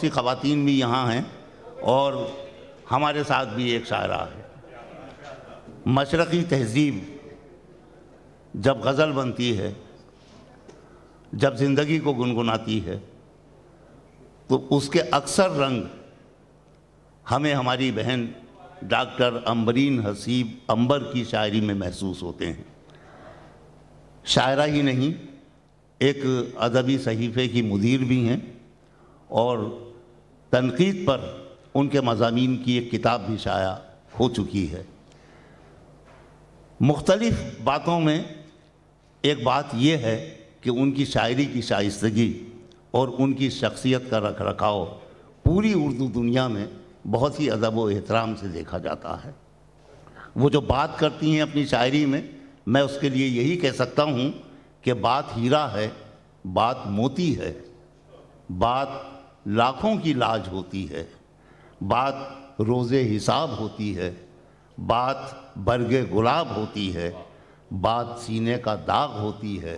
سی خواتین بھی یہاں ہیں اور ہمارے ساتھ بھی ایک شاعرہ ہے۔ مشرقی تہذیب جب غزل بنتی ہے، جب زندگی کو گنگناتی ہے، تو اس کے اکثر رنگ ہمیں ہماری بہن ڈاکٹر امبرین حسیب امبر کی شاعری میں محسوس ہوتے ہیں۔ شاعرہ ہی نہیں، ایک ادبی صحیفے کی مدیر بھی ہیں اور تنقید پر ان کے مضامین کی ایک کتاب بھی شائع ہو چکی ہے۔ مختلف باتوں میں ایک بات یہ ہے کہ ان کی شاعری کی شائستگی اور ان کی شخصیت کا رکھ رکھاؤ پوری اردو دنیا میں بہت ہی ادب و احترام سے دیکھا جاتا ہے۔ وہ جو بات کرتی ہیں اپنی شاعری میں، میں اس کے لیے یہی کہہ سکتا ہوں کہ بات ہیرا ہے، بات موتی ہے، بات لاکھوں کی لاج ہوتی ہے، بات روز حساب ہوتی ہے، بات برگ گلاب ہوتی ہے، بات سینے کا داغ ہوتی ہے،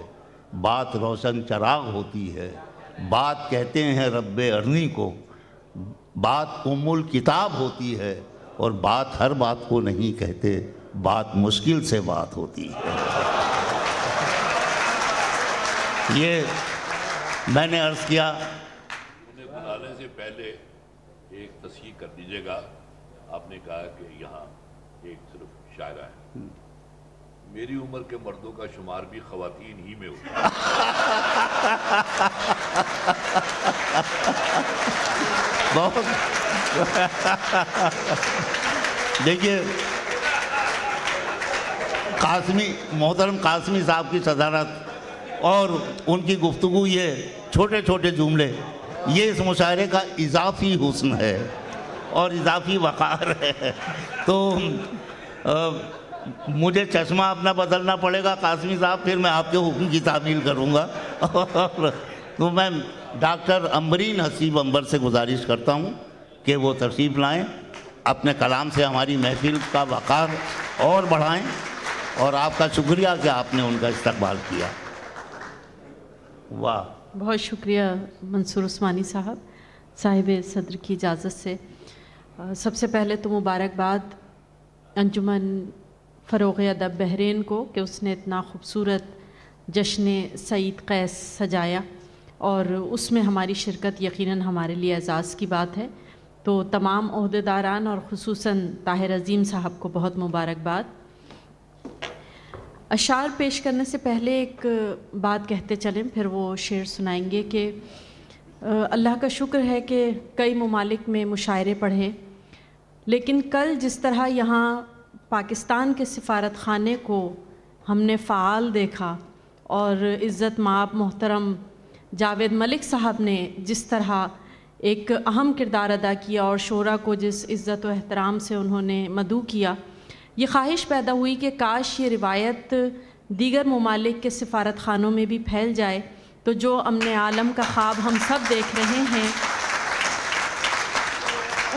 بات روشن چراغ ہوتی ہے، بات کہتے ہیں رب ارنی کو، بات ام الکتاب ہوتی ہے، اور بات ہر بات کو نہیں کہتے، بات مشکل سے بات ہوتی ہے۔ یہ میں نے عرض کیا۔ انہیں بلانے سے پہلے ایک تصحیح کر دیجئے گا، آپ نے کہا کہ یہاں ایک صرف شاعرہ ہے۔ میری عمر کے مردوں کا شمار بھی خواتین ہی میں ہوتا ہے۔ بہت دیکھیے، محترم قاسمی صاحب کی صدارت اور ان کی گفتگو، یہ چھوٹے چھوٹے جملے، یہ اس مشاعرے کا اضافی حسن ہے اور اضافی وقار ہے۔ تو مجھے چشمہ اپنا بدلنا پڑے گا قاسمی صاحب، پھر میں آپ کے حکم کی تعمیل کروں گا۔ تو میں ڈاکٹر امبرین حسیب امبر سے گزارش کرتا ہوں کہ وہ تشریف لائیں، اپنے کلام سے ہماری محفل کا وقار اور بڑھائیں، اور آپ کا شکریہ کہ آپ نے ان کا استقبال کیا۔ واہ، بہت شکریہ منصور عثمانی صاحب صدر کی اجازت سے۔ سب سے پہلے تو مبارکباد انجمن فروغ ادب بحرین کو کہ اس نے اتنا خوبصورت جشن سعید قیس سجایا، اور اس میں ہماری شرکت یقیناً ہمارے لیے اعزاز کی بات ہے۔ تو تمام عہدیداران اور خصوصاً طاہر عظیم صاحب کو بہت مبارکباد۔ اشعار پیش کرنے سے پہلے ایک بات کہتے چلیں، پھر وہ شعر سنائیں گے کہ اللہ کا شکر ہے کہ کئی ممالک میں مشاعرے پڑھے، لیکن کل جس طرح یہاں پاکستان کے سفارت خانے کو ہم نے فعال دیکھا، اور عزت مآب محترم جاوید ملک صاحب نے جس طرح ایک اہم کردار ادا کیا اور شعراء کو جس عزت و احترام سے انہوں نے مدعو کیا، یہ خواہش پیدا ہوئی کہ کاش یہ روایت دیگر ممالک کے سفارت خانوں میں بھی پھیل جائے، تو جو امن عالم کا خواب ہم سب دیکھ رہے ہیں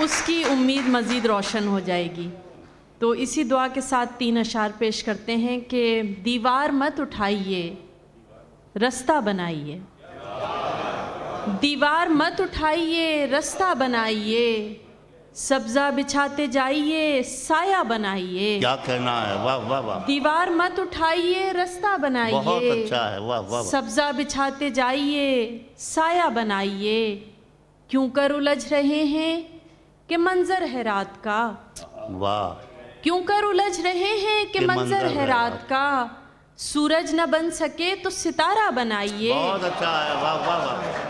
اس کی امید مزید روشن ہو جائے گی۔ تو اسی دعا کے ساتھ 3 اشعار پیش کرتے ہیں کہ دیوار مت اٹھائیے، رستہ بنائیے، دیوار مت اٹھائیے، رستہ بنائیے، سبزہ بچھاتے جائیے، سایہ بنائیے۔ کیا کہنا ہے، واہ واہ واہ، دیوار مت اٹھائیے، رستہ بنائیے، بہت اچھا ہے، واہ واہ واہ۔ سبزہ بچھاتے جائیے، سایہ بنائیے، کیوں کر الجھ رہے ہیں کہ منظر ہے رات کا، واہ، کیوں کر الجھ رہے ہیں کہ منظر ہے رات کا، سورج نہ بن سکے تو ستارہ بنائیے۔ بہت اچھا ہے، واہ واہ واہ،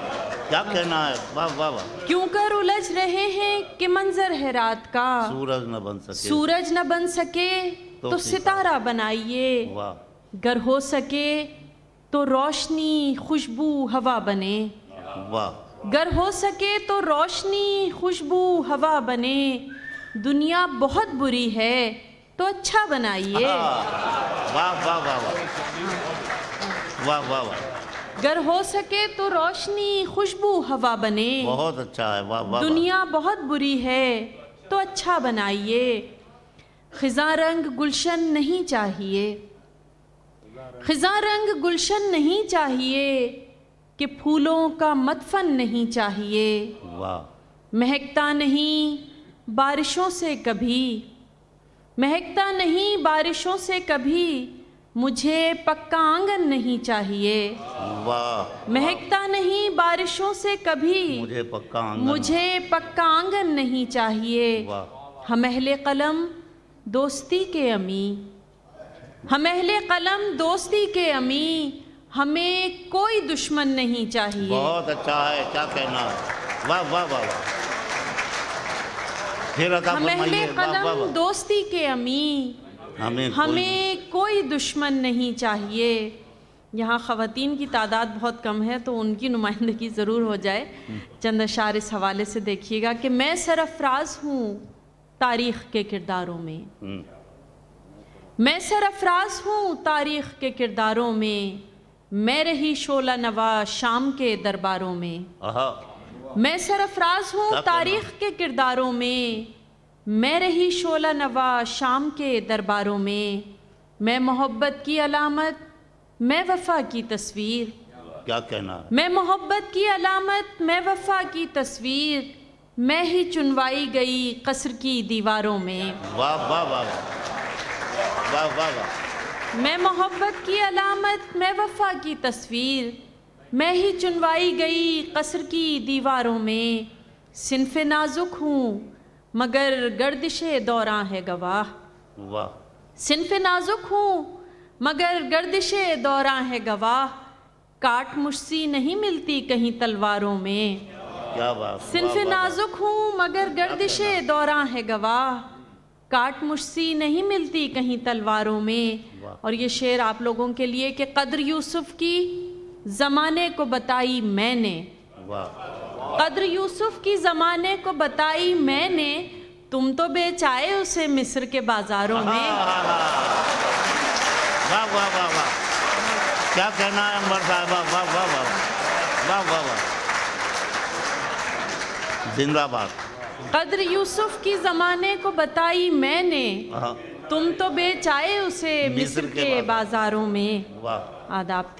کیا کہنا ہے، واہ واہ واہ۔ کیوں کر الجھ رہے ہیں کہ منظر ہے رات کا، سورج نہ بن سکے، سورج نہ بن سکے تو ستارہ بنائیے، واہ، گر ہو سکے تو روشنی خوشبو ہوا بنے، واہ، گر ہو سکے تو روشنی خوشبو ہوا بنے، دنیا بہت بری ہے تو اچھا بنائیے، واہ واہ واہ واہ، واہ واہ واہ، گر ہو سکے تو روشنی خوشبو ہوا بنے، بہت اچھا ہے، واہ واہ واہ، دنیا بہت بری ہے تو اچھا بنائیے، خزاں رنگ گلشن نہیں چاہیے، خزاں رنگ گلشن نہیں چاہیے، کہ پھولوں کا مدفن نہیں چاہیے، واہ مہکتا نہیں بارشوں سے کبھی، مہکتا نہیں بارشوں سے کبھی، مجھے پکا آنگن نہیں چاہیے، واہ مہکتا نہیں بارشوں سے کبھی، مجھے پکا آنگن مجھے پکا آنگن نہیں چاہیے، واہ ہم اہل قلم دوستی کے امی، ہم اہل قلم دوستی کے امی، ہمیں کوئی دشمن نہیں چاہیے۔ بہت اچھا ہے، کیا کہنا ہے، واہ واہ واہ واہ، پھر عطا ہم اہل فرمائیے، واہ واہ قلم واہ، دوستی کے امی، ہمیں کوئی دشمن نہیں چاہیے۔ یہاں خواتین کی تعداد بہت کم ہے تو ان کی نمائندگی ضرور ہو جائے، چند اشعار اس حوالے سے دیکھیے گا کہ میں سرافراز ہوں تاریخ کے کرداروں میں، میں سرافراز ہوں تاریخ کے کرداروں میں، میں رہی شعلہ نوا شام کے درباروں میں، میں سرافراز ہوں تاریخ کے کرداروں میں، میں رہی شعلہ نوا شام کے درباروں میں، میں محبت کی علامت، میں وفا کی تصویر، کیا کہنا ہے، میں محبت کی علامت، میں وفا کی تصویر، میں ہی چنوائی گئی قصر کی دیواروں میں، واہ واہ واہ واہ واہ واہ، میں محبت کی علامت، میں وفا کی تصویر، میں ہی چنوائی گئی قصر کی دیواروں میں، صنف نازک ہوں مگر گردش دوراں ہے گواہ، واہ صنف نازک ہوں مگر گردش دوراں ہے گواہ، کاٹ مجھ سی نہیں ملتی کہیں تلواروں میں، کیا بات، صنف نازک ہوں مگر گردش دوراں ہے گواہ، کاٹ مجھ سی نہیں ملتی کہیں تلواروں میں۔ اور یہ شعر آپ لوگوں کے لیے کہ قدر یوسف کی زمانے کو بتائی میں نے، واہ قدر یوسف کی زمانے کو بتائی میں نے، تم تو بیچ آئے اسے مصر کے بازاروں میں۔ واہ واہ واہ واہ، کیا کہنا ہے انور صاحبہ، واہ واہ واہ واہ واہ واہ، زندہ باد۔ قدر یوسف کی زمانے کو بتائی میں نے، تم تو بیچ آئے اسے مصر کے بازاروں میں۔ واہ، آداب۔